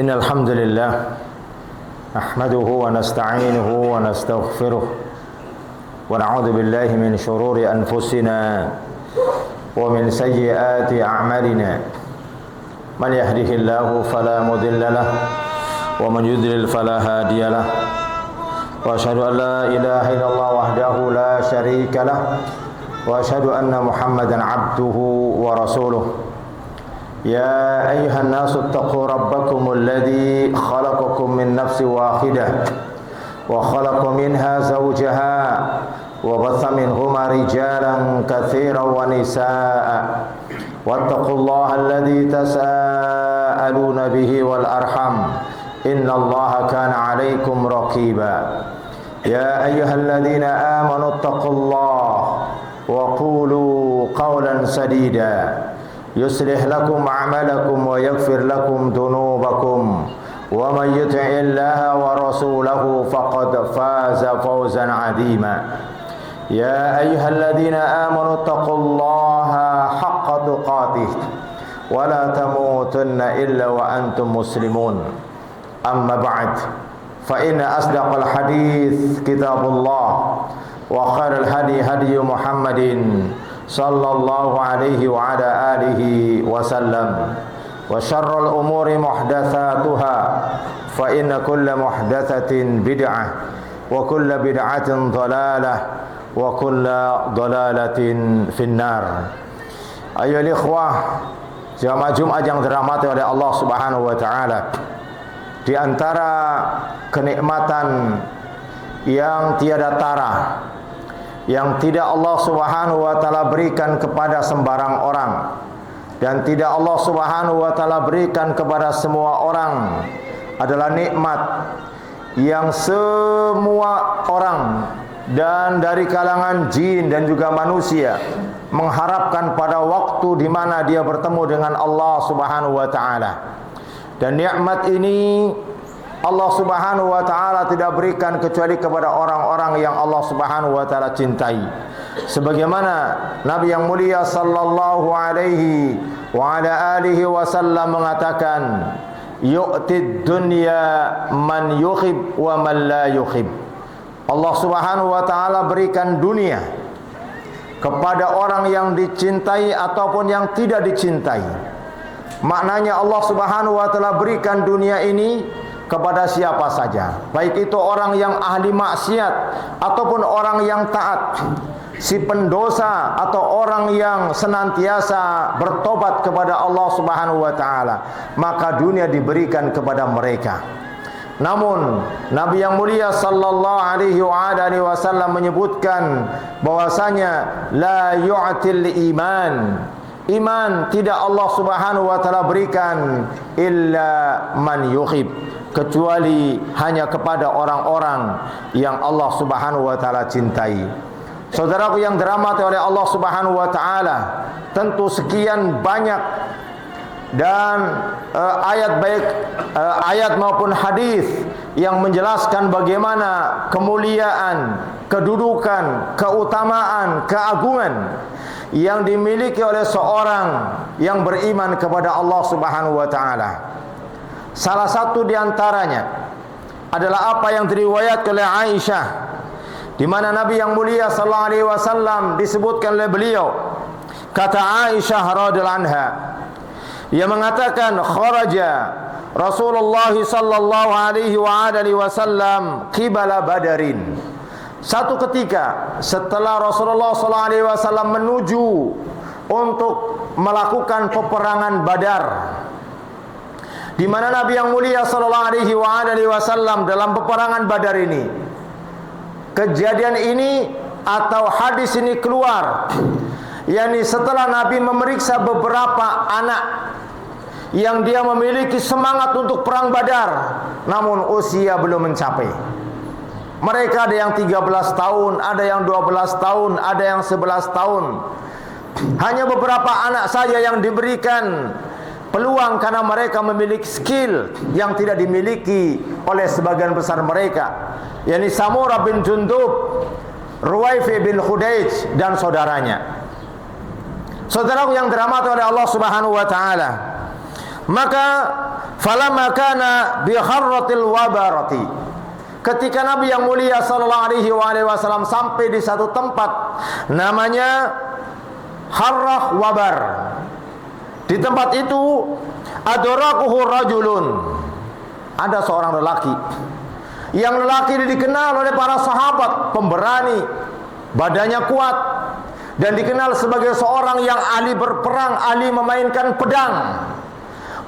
Innal hamdalillah nahmaduhu wa nasta'inuhu wa nastaghfiruh wa na'udzu billahi min shururi anfusina wa min sayyiati a'malina. Man yahdihillahu fala mudilla lahu wa man yudlil fala hadiya lahu. Wa asyhadu an la ilaha illallah wahdahu la syarika lahu wa asyhadu anna Muhammadan 'abduhu wa rasuluh. يا أيها الناس اتقوا ربكم الذي خلقكم من نفس واحدة وخلق منها زوجها وبث منهما رجالا كثيرا ونساء واتقوا الله الذي تساءلون به والأرحم إن الله كان عليكم رقيبا يا أيها الذين آمنوا اتقوا الله وقولوا قولا سديدا يصلح لكم أعمالكم ويغفر لكم ذنوبكم ومن يطع الله ورسوله فقد فاز فوزا عظيما يا أيها الذين آمنوا اتقوا الله حق تقاته ولا تموتن إلا وأنتم مسلمون أما بعد فإن أصدق الحديث كتاب الله وخير الهدي هدي محمد صلى الله عليه وعلى آله وسلم وشر الأمور محدثاتها فإن كل محدثة بدعة وكل بدعة ضلالة وكل ضلالة في النار. أيها الإخوة, jamaah Jumat yang dirahmati oleh Allah Subhanahu wa taala, di antara kenikmatan yang tiada tara yang tidak Allah Subhanahu wa taala berikan kepada sembarang orang dan tidak Allah Subhanahu wa taala berikan kepada semua orang adalah nikmat yang semua orang dan dari kalangan jin dan juga manusia mengharapkan pada waktu di mana dia bertemu dengan Allah Subhanahu wa taala. Dan nikmat ini Allah Subhanahu wa taala tidak berikan kecuali kepada orang-orang yang Allah Subhanahu wa taala cintai. Sebagaimana Nabi yang mulia sallallahu alaihi wa ala alihi wasallam mengatakan, yu'tid dunya man yuhib wa man la yuhib. Allah Subhanahu wa taala berikan dunia kepada orang yang dicintai ataupun yang tidak dicintai. Maknanya Allah Subhanahu wa taala berikan dunia ini kepada siapa saja, baik itu orang yang ahli maksiat ataupun orang yang taat, si pendosa atau orang yang senantiasa bertobat kepada Allah Subhanahu wa taala, maka dunia diberikan kepada mereka. Namun Nabi yang mulia sallallahu alaihi wasallam menyebutkan bahwasanya la yu'til iman tidak Allah Subhanahu wa taala berikan illa man yuhib, kecuali hanya kepada orang-orang yang Allah Subhanahu wa taala cintai. Saudaraku yang dirahmati oleh Allah Subhanahu wa taala, tentu sekian banyak dan ayat maupun hadis yang menjelaskan bagaimana kemuliaan, kedudukan, keutamaan, keagungan yang dimiliki oleh seorang yang beriman kepada Allah Subhanahu wa taala. Salah satu di antaranya adalah apa yang diriwayatkan oleh Aisyah, di mana Nabi yang mulia sallallahu alaihi wasallam disebutkan oleh beliau, kata Aisyah radhiyallahu anha, ia mengatakan, kharaja Rasulullah sallallahu alaihi wasallam qibala Badarin. Satu ketika setelah Rasulullah sallallahu alaihi wasallam menuju untuk melakukan peperangan Badar, di mana Nabi yang mulia sallallahu alaihi wasallam dalam peperangan Badar ini, kejadian ini atau hadis ini keluar, yakni setelah Nabi memeriksa beberapa anak yang dia memiliki semangat untuk perang Badar, namun usia belum mencapai. Mereka ada yang 13 tahun, ada yang 12 tahun, ada yang 11 tahun. Hanya beberapa anak saja yang diberikan peluang karena mereka memiliki skill yang tidak dimiliki oleh sebagian besar mereka, yakni Samurah bin Jundub, Ruwaifi bin Khudaij dan saudaranya. Saudaraku yang dirahmati oleh Allah Subhanahu wa taala, maka falamma kana bi kharratil wabarati. Ketika Nabi yang mulia sallallahu alaihi wasallam sampai di satu tempat namanya Harrah Wabar. Di tempat itu adrakuhu rajulun. Ada seorang lelaki. Yang lelaki ini dikenal oleh para sahabat pemberani, badannya kuat, dan dikenal sebagai seorang yang ahli berperang, ahli memainkan pedang.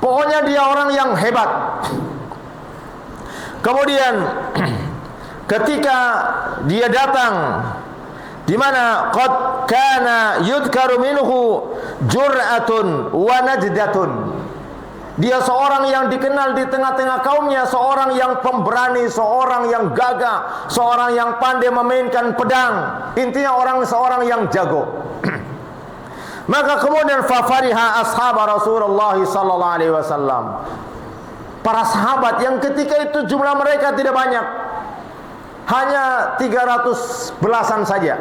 Pokoknya dia orang yang hebat. Kemudian ketika dia datang, di mana qad kana yudkaru minhu jur'atun wa najdatun. Dia seorang yang dikenal di tengah-tengah kaumnya, seorang yang pemberani, seorang yang gagah, seorang yang pandai memainkan pedang. Intinya seorang yang jago. Maka kemudian fafariha ashab Rasulullah sallallahu alaihi wasallam. Para sahabat yang ketika itu jumlah mereka tidak banyak, hanya 300 belasan saja.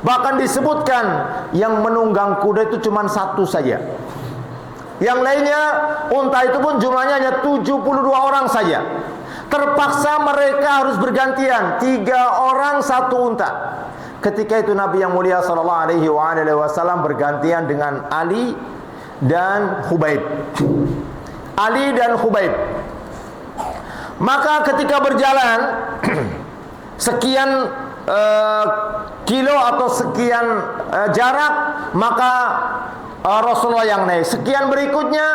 Bahkan disebutkan yang menunggang kuda itu cuma satu saja. Yang lainnya unta itu pun jumlahnya hanya 72 orang saja. Terpaksa mereka harus bergantian, 3 orang 1 unta. Ketika itu Nabi yang mulia sallallahu alaihi wasallam bergantian dengan Ali dan Khubaib. Ali dan Khubaib. Maka ketika berjalan sekian kilo atau sekian jarak, maka Rasulullah yang naik. Sekian berikutnya,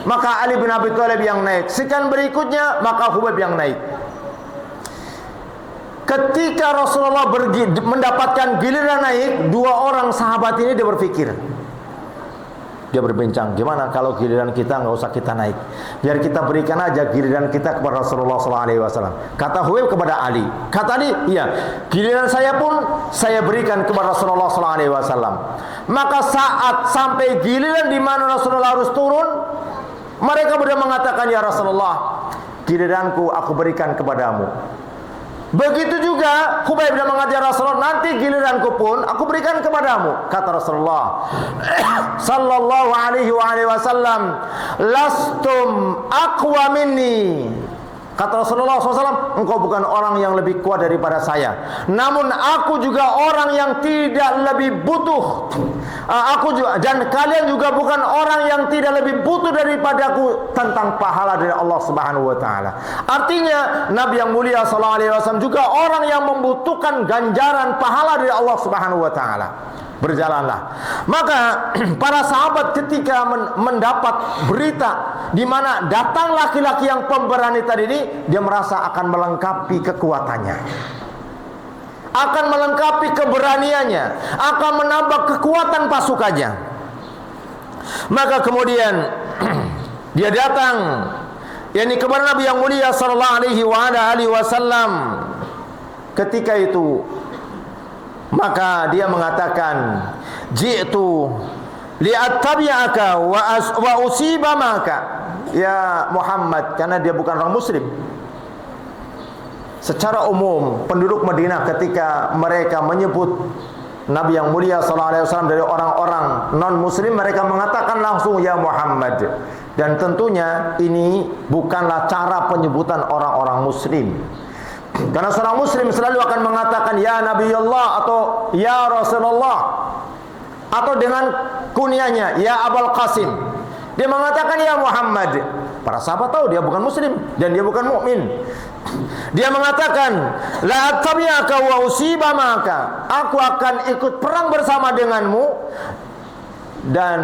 maka Ali bin Abi Thalib yang naik. Sekian berikutnya, maka Khubaib yang naik. Ketika Rasulullah mendapatkan giliran naik, 2 orang sahabat ini dia berpikir. Dia berbincang, gimana kalau giliran kita nggak usah kita naik, biar kita berikan aja giliran kita kepada Rasulullah SAW. Kata Khubaib kepada Ali, kata Ali, iya, giliran saya pun saya berikan kepada Rasulullah SAW. Maka saat sampai giliran di mana Rasulullah harus turun, mereka berdua mengatakan, ya Rasulullah, giliranku aku berikan kepadamu. Begitu juga Khubaib dan mengajar Rasulullah, nanti giliranku pun aku berikan kepadamu. Kata Rasulullah sallallahu alaihi wasallam, lastum aqwa minni. Kata Rasulullah SAW, engkau bukan orang yang lebih kuat daripada saya, namun aku juga orang yang tidak lebih butuh. Aku juga, dan kalian juga bukan orang yang tidak lebih butuh daripadaku tentang pahala dari Allah Subhanahu wa taala. Artinya Nabi yang mulia sallallahu alaihi wasallam juga orang yang membutuhkan ganjaran pahala dari Allah Subhanahu wa taala. Berjalanlah. Maka para sahabat ketika mendapat berita di mana datang laki-laki yang pemberani tadi ini, dia merasa akan melengkapi kekuatannya, akan melengkapi keberaniannya, akan menambah kekuatan pasukannya. Maka kemudian dia datang kepada Nabi yang mulia sallallahu alaihi wasallam. Ketika itu maka dia mengatakan, ji'tu li'attabi'aka wa usiba maka, ya Muhammad, karena dia bukan orang muslim. Secara umum penduduk Madinah ketika mereka menyebut Nabi yang mulia sallallahu alaihi wasallam dari orang-orang non muslim, mereka mengatakan langsung ya Muhammad. Dan tentunya ini bukanlah cara penyebutan orang-orang muslim. Karena seorang muslim selalu akan mengatakan ya Nabi Allah atau ya Rasulullah, atau dengan kunyahnya ya Abul Qasim. Dia mengatakan ya Muhammad. Para sahabat tahu dia bukan muslim dan dia bukan mukmin. Dia mengatakan la attabi'aka wa usiba maka, aku akan ikut perang bersama denganmu dan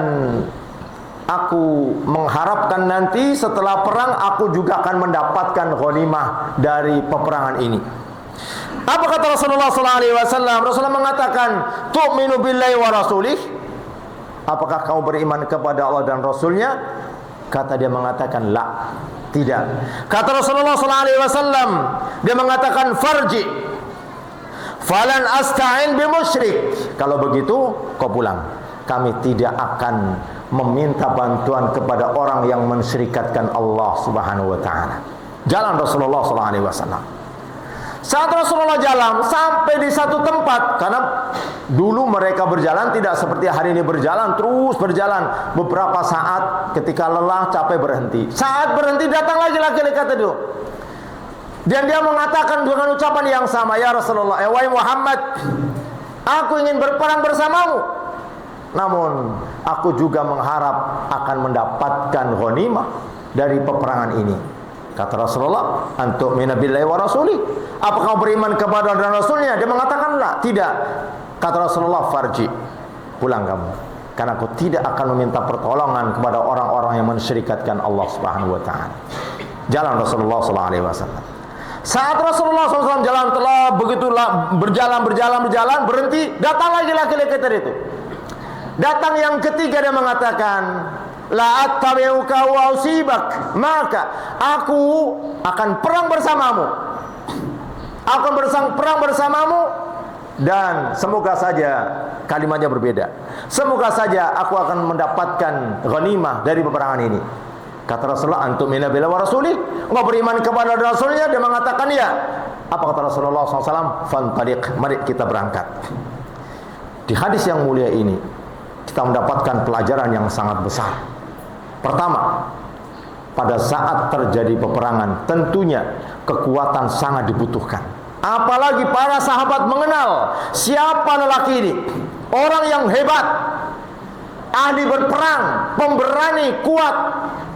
aku mengharapkan nanti setelah perang aku juga akan mendapatkan ghanimah dari peperangan ini. Apa kata Rasulullah sallallahu alaihi wasallam? Rasulullah mengatakan, "Tu'minu billahi wa rasulih?" Apakah kamu beriman kepada Allah dan Rasulnya? Kata dia mengatakan, "La." Tidak. Kata Rasulullah sallallahu alaihi wasallam, dia mengatakan, "Farji. Falan asta'in bi musyrik." Kalau begitu, kau pulang. Kami tidak akan meminta bantuan kepada orang yang mensyirikatkan Allah Subhanahu wa taala. Jalan Rasulullah sallallahu alaihi wasallam. Saat Rasulullah jalan sampai di satu tempat, karena Dulu mereka berjalan tidak seperti hari ini berjalan, terus berjalan. Beberapa saat ketika lelah, capek, berhenti. Saat berhenti datang lagi laki-laki itu. Dan dia mengatakan dengan ucapan yang sama, ya Rasulullah, wahai Muhammad, aku ingin berperang bersamamu. Namun aku juga mengharap akan mendapatkan ghanimah dari peperangan ini. Kata Rasulullah, antum mina billahi wa rasuli. Apakah beriman kepada dan Rasulnya? Dia mengatakan la, tidak. Kata Rasulullah, farji, pulang kamu, karena aku tidak akan meminta pertolongan kepada orang-orang yang mensyirikatkan Allah Subhanahu wa taala. Jalan Rasulullah sallallahu alaihi wasallam. Saat Rasulullah SAW jalan telah begitulah berjalan berhenti, datang lagi laki-laki itu. Datang yang ketiga, dia mengatakan, la attabi'uka wa usibak, maka aku akan perang bersamamu. Aku akan perang bersamamu, dan semoga saja kalimatnya berbeda. Semoga saja aku akan mendapatkan ghanimah dari peperangan ini. Kata Rasulullah, antum mina billahi wa rasulih, engkau beriman kepada Rasulnya? Dia mengatakan ya. Apa kata Rasulullah SAW? Fantaliq, mari kita berangkat. Di hadis yang mulia ini kita mendapatkan pelajaran yang sangat besar. Pertama, pada saat terjadi peperangan, tentunya kekuatan sangat dibutuhkan. Apalagi para sahabat mengenal siapa lelaki ini, orang yang hebat, ahli berperang, pemberani, kuat,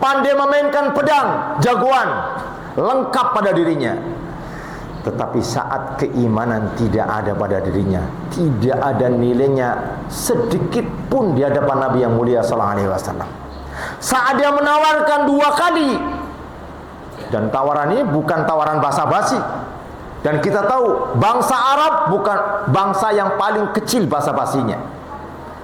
pandai memainkan pedang, jagoan, lengkap pada dirinya. Tetapi saat keimanan tidak ada pada dirinya, tidak ada nilainya sedikit pun di hadapan Nabi yang mulia sallallahu alaihi wasallam. Saat dia menawarkan 2 kali, dan tawaran ini bukan tawaran basa-basi. Dan kita tahu bangsa Arab bukan bangsa yang paling kecil basa-basinya.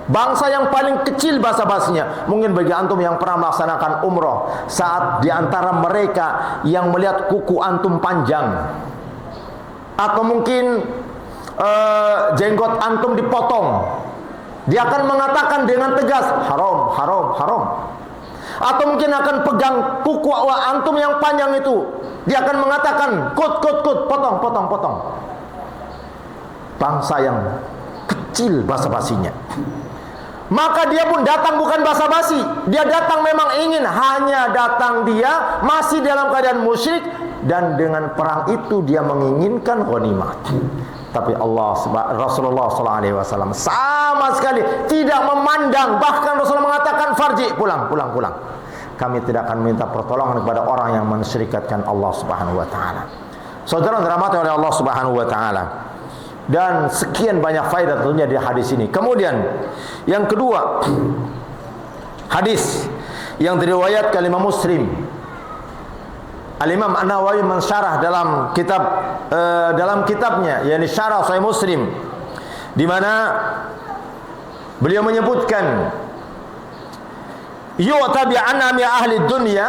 Bangsa yang paling kecil basa-basinya. Mungkin bagi antum yang pernah melaksanakan umroh, saat diantara mereka yang melihat kuku antum panjang, atau mungkin jenggot antum dipotong, dia akan mengatakan dengan tegas, haram, haram, haram. Atau mungkin akan pegang kuku antum yang panjang itu, dia akan mengatakan kut, potong, potong, potong. Bangsa yang kecil basa-basinya. Maka dia pun datang bukan basa-basi. Dia datang memang ingin, hanya datang dia masih dalam keadaan musyrik, dan dengan perang itu dia menginginkan ghanimah. Tapi Rasulullah SAW sama sekali tidak memandang. Bahkan Rasulullah mengatakan, farji, pulang. Kami tidak akan minta pertolongan kepada orang yang mensyirikatkan Allah Subhanahu wa taala. Saudara dirahmati oleh Allah Subhanahu wa taala. Dan sekian banyak faedah tentunya di hadis ini. Kemudian yang kedua, hadis yang diriwayatkan Imam Muslim. Al-Imam An-Nawawi mensyarah dalam kitabnya, yakni Syarah Sahih Muslim, di mana beliau menyebutkan, yu'ta bi anami ahli dunya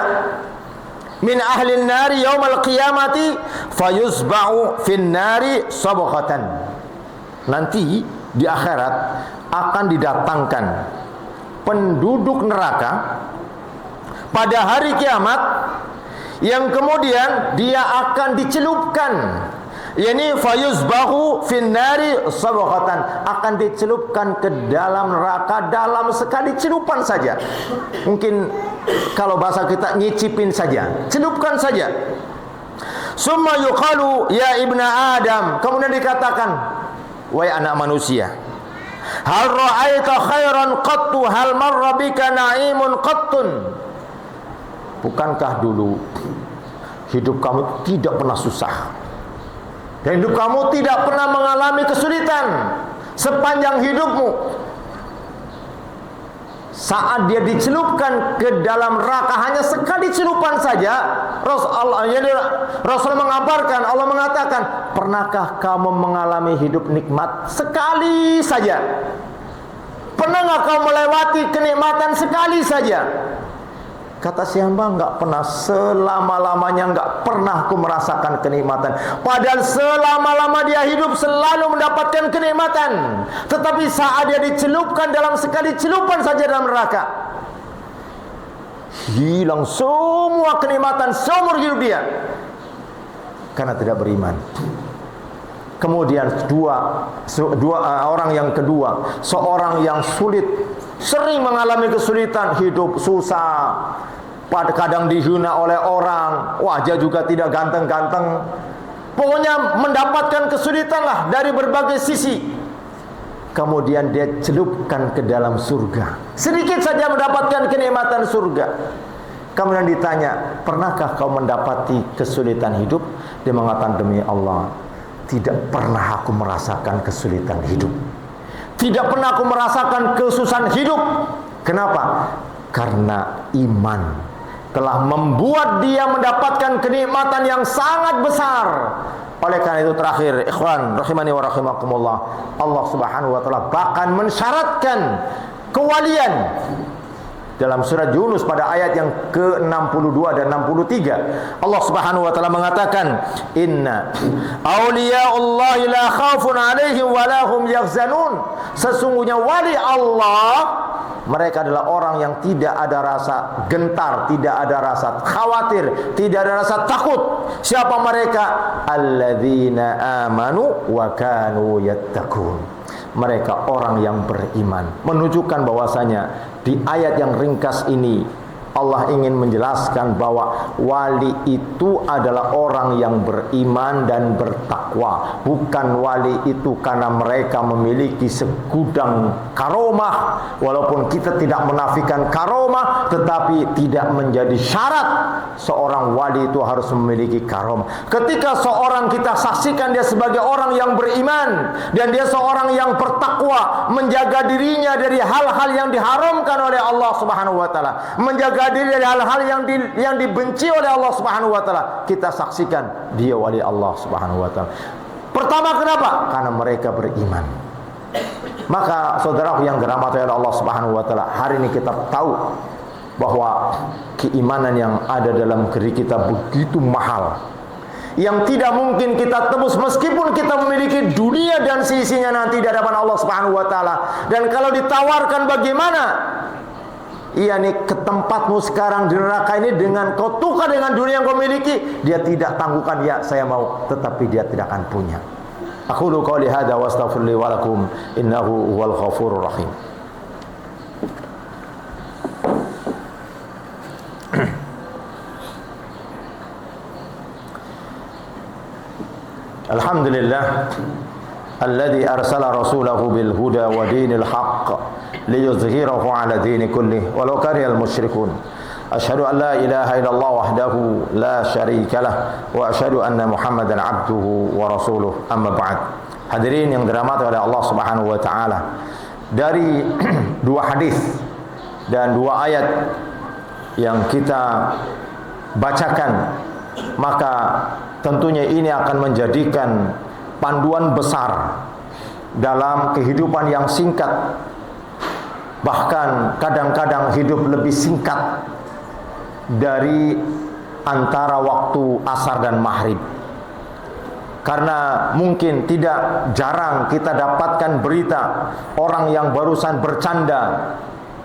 min ahli an-nari yaumal qiyamati fayusba'u fin nari sabghatan. Nanti di akhirat akan didatangkan penduduk neraka pada hari kiamat, yang kemudian dia akan dicelupkan, yakni fayuzbahu finnari sabghatan, akan dicelupkan ke dalam neraka dalam sekali celupan saja. Mungkin kalau bahasa kita nyicipin saja, celupkan saja. Summa yuqalu ya ibna Adam, kemudian dikatakan, wahai anak manusia, hal ra'aita khairan qattu, hal marra bika na'imun qattun. Bukankah dulu hidup kamu tidak pernah susah, dan hidup kamu tidak pernah mengalami kesulitan sepanjang hidupmu? Saat dia dicelupkan ke dalam neraka, hanya sekali celupan saja, Rasul mengabarkan, Allah mengatakan, pernahkah kamu mengalami hidup nikmat sekali saja? Pernah nggak kamu melewati kenikmatan sekali saja? Kata si hamba, enggak pernah, selama-lamanya enggak pernah aku merasakan kenikmatan. Padahal selama-lama dia hidup selalu mendapatkan kenikmatan. Tetapi saat dia dicelupkan dalam sekali celupan saja dalam neraka, hilang semua kenikmatan seumur hidup dia, karena tidak beriman, Kemudian orang yang kedua, seorang yang sulit, sering mengalami kesulitan, hidup susah, kadang dihina oleh orang, wajah juga tidak ganteng-ganteng. Pokoknya mendapatkan kesulitan lah dari berbagai sisi. Kemudian dia celupkan ke dalam surga. Sedikit saja mendapatkan kenikmatan surga. Kemudian ditanya, pernahkah kau mendapati kesulitan hidup? Dia mengatakan, demi Allah, tidak pernah aku merasakan kesulitan hidup. Tidak pernah aku merasakan kesusahan hidup. Kenapa? Karena iman telah membuat dia mendapatkan kenikmatan yang sangat besar. Oleh karena itu terakhir, ikhwan rahimani wa rahimakumullah, Allah Subhanahu wa taala bahkan mensyaratkan kewalian dalam surat Yunus pada ayat yang ke-62 dan 63. Allah Subhanahu wa taala mengatakan, inna awliya'ullahi la khaufun 'alaihim wa la hum yahzanun. Sesungguhnya wali Allah, mereka adalah orang yang tidak ada rasa gentar, tidak ada rasa khawatir, tidak ada rasa takut. Siapa mereka? Alladzina amanu wa kanu yattaqun. Mereka orang yang beriman. Menunjukkan bahwasanya di ayat yang ringkas ini Allah ingin menjelaskan bahwa wali itu adalah orang yang beriman dan bertakwa. Bukan wali itu karena mereka memiliki segudang karomah. Walaupun kita tidak menafikan karomah, tetapi tidak menjadi syarat seorang wali itu harus memiliki karomah. Ketika seorang kita saksikan dia sebagai orang yang beriman dan dia seorang yang bertakwa, menjaga dirinya dari hal-hal yang diharamkan oleh Allah Subhanahu wa taala, menjaga diri dari hal-hal yang dibenci oleh Allah Subhanahu wa taala, kita saksikan dia wali Allah Subhanahu wa taala. Pertama, kenapa? Karena mereka beriman. Maka saudaraku yang dirahmati oleh Allah Subhanahu wa taala, hari ini kita tahu bahwa keimanan yang ada dalam diri kita begitu mahal, yang tidak mungkin kita tebus meskipun kita memiliki dunia dan sisinya nanti di hadapan Allah Subhanahu wa taala. Dan kalau ditawarkan bagaimana? Iya nih, ke tempatmu sekarang di neraka ini dengan kau tukar dengan dunia yang kau miliki, dia tidak tangguhkan, ya saya mau, tetapi dia tidak akan punya. Aqulu qouli hadza wa astaghfirullahi wa lakum innahu huwal ghafurur rahim. Alhamdulillah alladzi arsala rasulahu bil huda wa dinil haqq liyuzhirahu ala dini kullih walau karihal musyrikun. Asyhadu an la ilaha illallah wahdahu la syarika lah wa asyhadu anna Muhammadan abduhu wa rasuluh, amma ba'd. Hadirin yang dirahmati oleh Allah Subhanahu wa taala, dari dua hadis dan dua ayat yang kita bacakan, maka tentunya ini akan menjadikan panduan besar dalam kehidupan yang singkat. Bahkan kadang-kadang hidup lebih singkat dari antara waktu asar dan maghrib. Karena mungkin tidak jarang kita dapatkan berita orang yang barusan bercanda,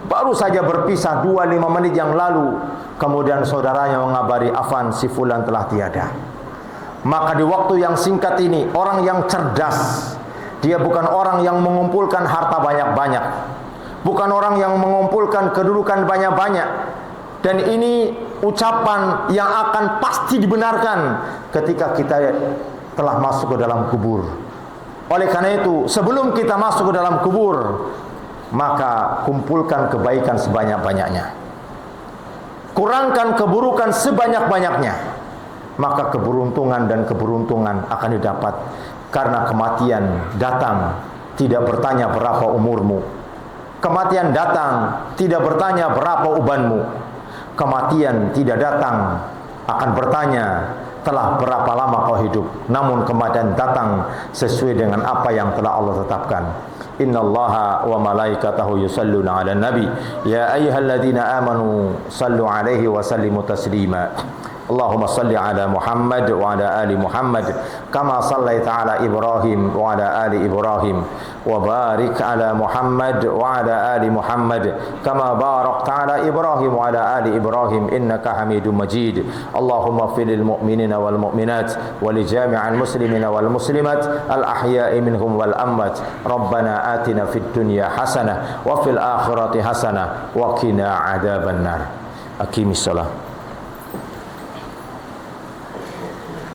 baru saja berpisah 2-5 menit yang lalu, kemudian saudaranya mengabari, afan si fulan telah tiada. Maka di waktu yang singkat ini, orang yang cerdas, dia bukan orang yang mengumpulkan harta banyak-banyak, bukan orang yang mengumpulkan kedudukan banyak-banyak. Dan ini ucapan yang akan pasti dibenarkan ketika kita telah masuk ke dalam kubur. Oleh karena itu, sebelum kita masuk ke dalam kubur, maka kumpulkan kebaikan sebanyak-banyaknya, kurangkan keburukan sebanyak-banyaknya, maka keberuntungan dan keberuntungan akan didapat. Karena kematian datang tidak bertanya berapa umurmu. Kematian datang tidak bertanya berapa ubanmu. Kematian tidak datang akan bertanya telah berapa lama kau hidup. Namun kematian datang sesuai dengan apa yang telah Allah tetapkan. Innallaha wa malaikatahu yusalluna 'alan nabi ya ayyuhalladzina amanu sallu 'alaihi wa sallimu taslima. Allahumma salli ala Muhammad wa ala ali Muhammad kama sallaita ala Ibrahim wa ala ali Ibrahim wa barik ala Muhammad wa ala ali Muhammad kama barakta ala Ibrahim wa ala ali Ibrahim innaka Hamidum Majid. Allahumma ighfir lil mu'minina wal mu'minat wa li jami'il muslimina wal muslimat al ahya'i minhum wal amwat. Rabbana atina fid dunya hasanah wa fil akhirati hasanah wa qina adzabannar. Aqimis shalah.